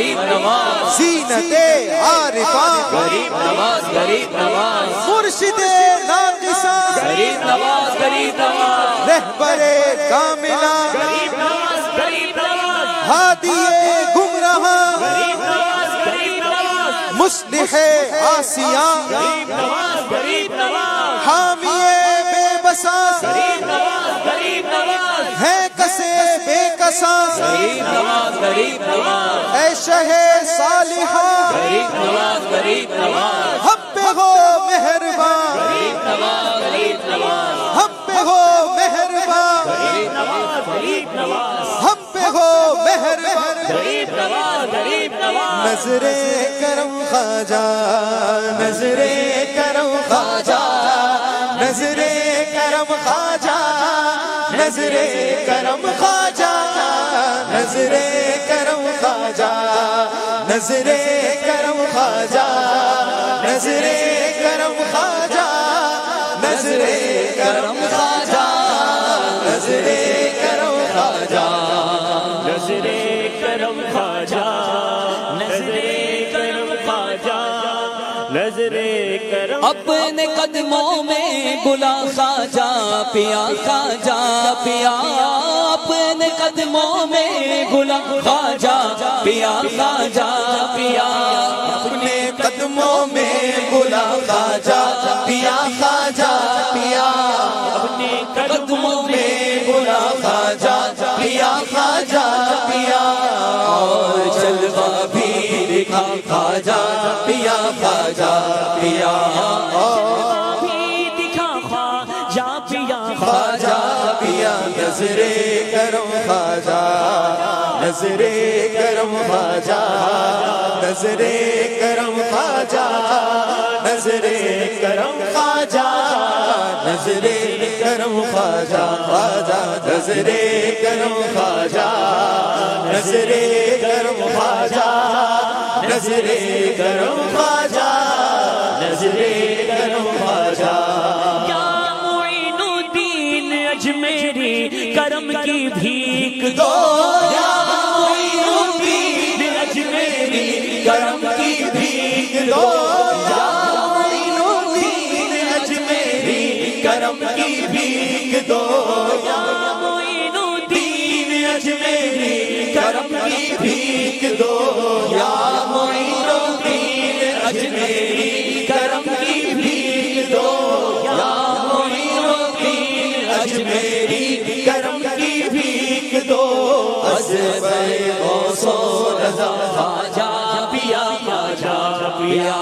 غریب نواز زینت عارفاں غریب نواز غریب نواز مرشد ناقصاں غریب نواز غریب نواز رہبر کاملاں غریب نواز غریب نواز ہادی گمراہاں غریب نواز غریب نواز مصلح عاصیاں غریب نواز غریب نواز حامی بے بساں غریب نواز غریب نواز ہے کسے بے کساں غریب نواز غریب نواز اے شہ صالحہ غریب نواز غریب نواز ہم پہ ہو مہربان غریب نواز غریب نواز ہم پہ ہو مہربان غریب نواز غریب نواز ہم پہ ہو مہربان غریب نواز غریب نواز نظر کرم خواجہ نظر کرم خواجہ نظر کرم خواجہ نظر کرم خواجہ نظر کرم خواجہ نظر کرم خواجہ نظر کرم خواجہ نظر کرم خواجہ نظر کرم خواجہ نظر کرم خواجہ نظر کرم خواجہ نظر کرم اپنے قدموں میں بلا خواجہ پیا خواجہ پیا اپنے قدموں میں بلا خواجہ پیا خواجہ پیا اپنے قدموں میں بلا خواجہ پیا خواجہ پیا اپنے قدموں میں بلا خواجہ پیا خواجہ پیا اور جلوہ بھی دکھا خواجہ پیا خواجہ پیا اور بھی دکھا خواجہ پیا خواجہ پیا نظر کرم خواجہ نظر کرم خواجہ نظر کرم خواجہ نظر کرم خواجہ نظر کرم خواجہ خواجہ نظر کرم خواجہ نظر کرم خواجہ نظر کرم خواجہ نظر کرم خواجہ یا معین الدین اجمیری کرم کی بھیک دو یا معین الدین اجمیری کرم کی بھیک دو یا معین الدین اجمیری کرم کی بھیک دو یا معین الدین اجمیری کرم کی بھیک دو یا معین الدین اجمیری کرم کی بھیک دو یا معین الدین اجمیری کرم کی بھیک دو عزبِ غوث و رضا خواجہ پیا خواجہ پیا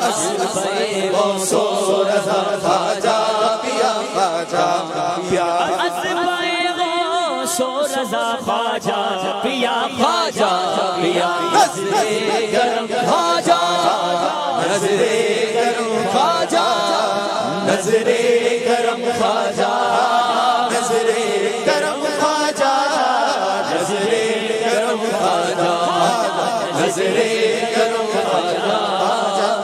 عزبِ غوث و رضا خواجہ پیا خواجہ پیا عزبِ غوث و رضا خواجہ پیا خواجہ پیا نظر کرم خواجہ نظر کرم خواجہ نظر کرم خواجہ نظر کرم خواجہ نظر کرم خواجہ نظر کرم خواجہ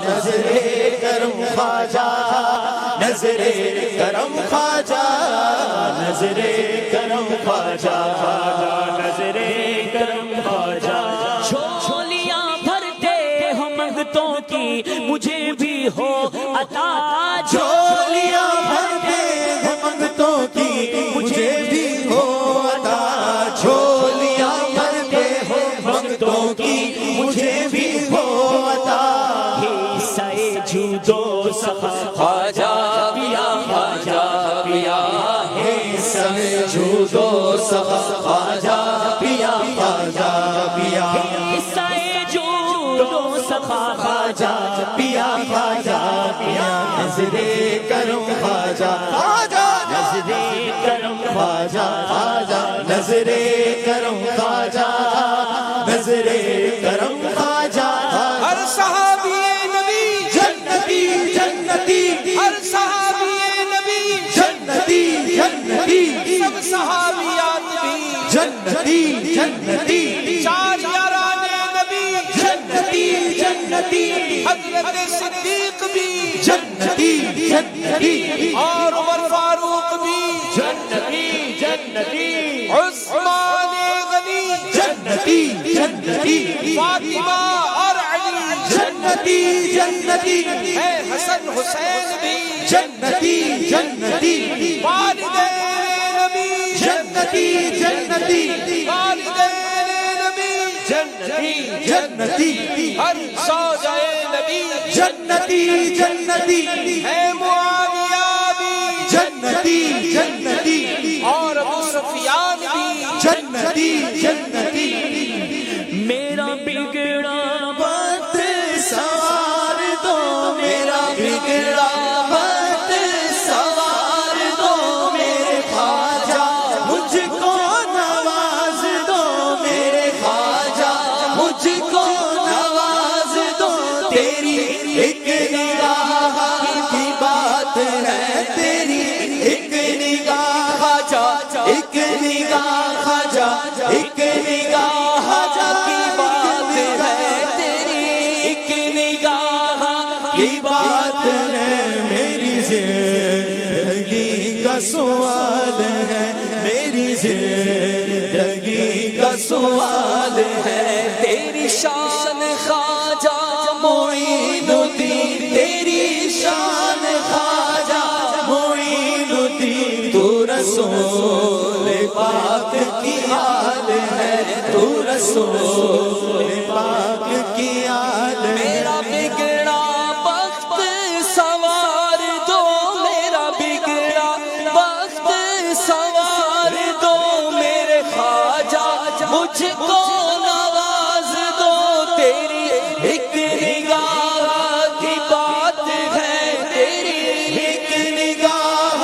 نظر کرم خواجہ نظر کرم خواجہ نظر کرم خواجہ نظر کرم خواجہ جھولیاں بھرتے ہو منگتوں کی مجھے بھی ہو عطا جھولیاں بھرتے ہو منگتوں کی مجھے بھی ہو عطا جھولیاں بھرتے ہو منگتوں کی مجھے بھی ہو عطا حصہ جود و سخا خواجہ پیا خواجہ پیا حصہ جود و سخا خواجہ پیا خواجہ پیا حصہ جود و سخا خواجہ پیا خواجہ پیا نظر کرم خواجہ خواجہ نظر کرم خواجہ خواجہ نظر کرم خواجہ نظر کرم خواجہ ہر صحابی نبی جنتی جنتی ہر صحابی نبی جنتی جنتی سب صحابیات بھی جنتی جنتی چار یاران نبی جنتی جنتی حضرت صدیق بھی جنتی جنتی اور عمر فاروق بھی جنتی جنتی عثمان غنی جنتی جنتی جنتی فاطمہ اور علی جنتی جنتی ہے، حسن حسین بھی جنتی جنتی والدین نبی جنتی جنتی والدین نبی جنتی جنتی ہر زوجہ نبی جنتی جنتی ہے، معاویہ بھی جنتی جنتی اور ابو سفیان بھی جنتی جنتی میرا بگڑا وقت سوار دو میرا بگڑا وقت سوار دو میرے خواجہ مجھ کو نواز دو میرے خواجہ مجھ کو نواز دو تیری ایک نگاہ کی بات ہے تیری ایک نگاہ خواجہ ایک نگاہ خواجہ ایک نگاہ خواجہ کی بات ہے تیری ایک نگاہ کی بات ہے میری زندگی کا سوال ہے میری زندگی کا سوال ہے تیری شان خواجہ معین الدین، تیری شان خواجہ معین الدین تو رسول پاک کی آل ہے تو رسول پاک کی آل ہے میرا بگڑا وقت سوار دو میرا بگڑا وقت سوار دو میرے خواجہ مجھ کو نواز دو تیری ایک نگاہ کی بات ہے تیری ایک نگاہ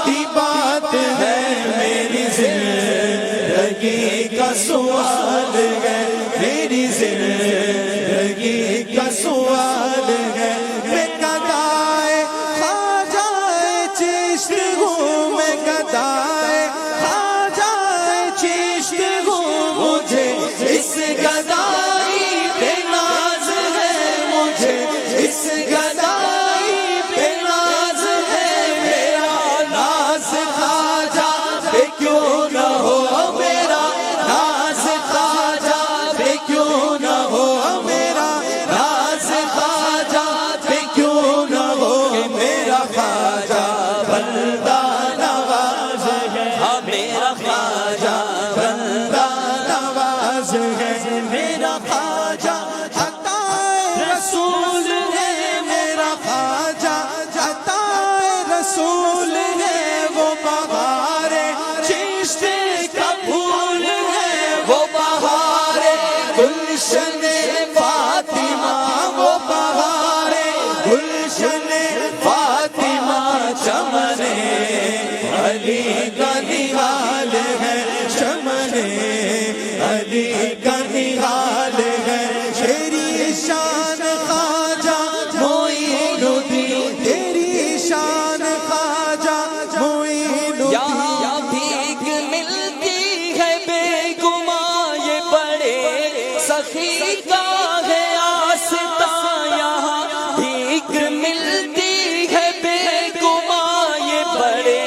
کی بات ہے میری زندگی کا سوال ہے میری زندگی کا سوال ہے میں گدائے خواجہ چشت ہوں میں گدائے خواجہ چشت ہوں مجھے اس گدائی پہ ناز ہے مجھے اس گدائی پہ ناز ہے میرا ناز خواجہ پہ کیوں نہ ہو میرا ناز خواجہ پہ کیوں نہ ہو میرا ناز خواجہ پہ کیوں نہ ہو میرا خواجہ بندہ نواز ہے ہاں میرا خواجہ بندہ نواز ہے میرا خواجہ عطا رسول ہے میرا خواجہ عطا رسول ہے وہ بہار چشت کا پھول ہے وہ بہار گلشن فاطمہ وہ بہار گلشن فاطمہ چمن علی کا نہال ہے چمن علی کا نہال ہے تیری شان خواجہ معین الدین تیری شان خواجہ معین الدین یہاں بھیک ملتی ہے بے گماں یہ بڑے سخی کا ہے آستاں یہاں بھیک ملتی ہے بے گماں یہ بڑے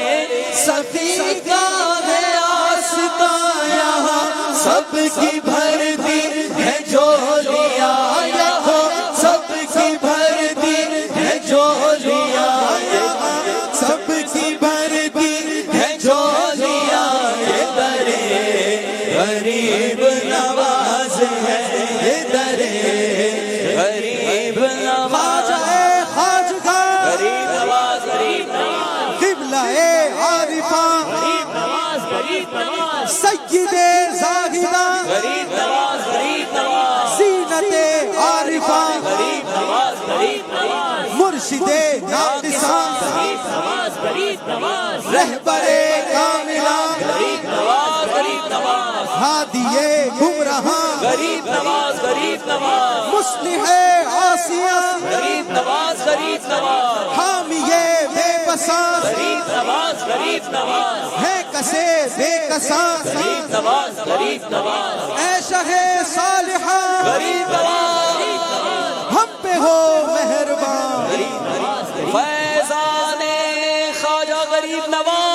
سخی کا ہے آستاں یہاں سب کی بھر دی ہے جولیاں یہاں سب کی بھر دی ہے جولیاں یہاں سب کی بھر دی ہے جولیاں یہ درے غریب نواز ہے یہ درے غریب نواز خواجہ غریب نواز غریب نواز قبلہ عارفہ غریب نواز غریب نواز سید زاہدہ غریب نواز غریب نواز زینت عارفہ غریب نواز غریب نواز مرشد ناقصہ غریب نواز غریب نواز رہبر کاملہ غریب نواز غریب نواز ہادی گمراہاں غریب نواز غریب نواز مصلح عاصیہ غریب نواز غریب نواز حامی بے بساں غریب نواز غریب نواز ہے کسے بے کساں غریب نواز غریب نواز اے شہ صالحہ غریب نواز ہم پہ ہو مہربان فیضان خواجہ غریب نواز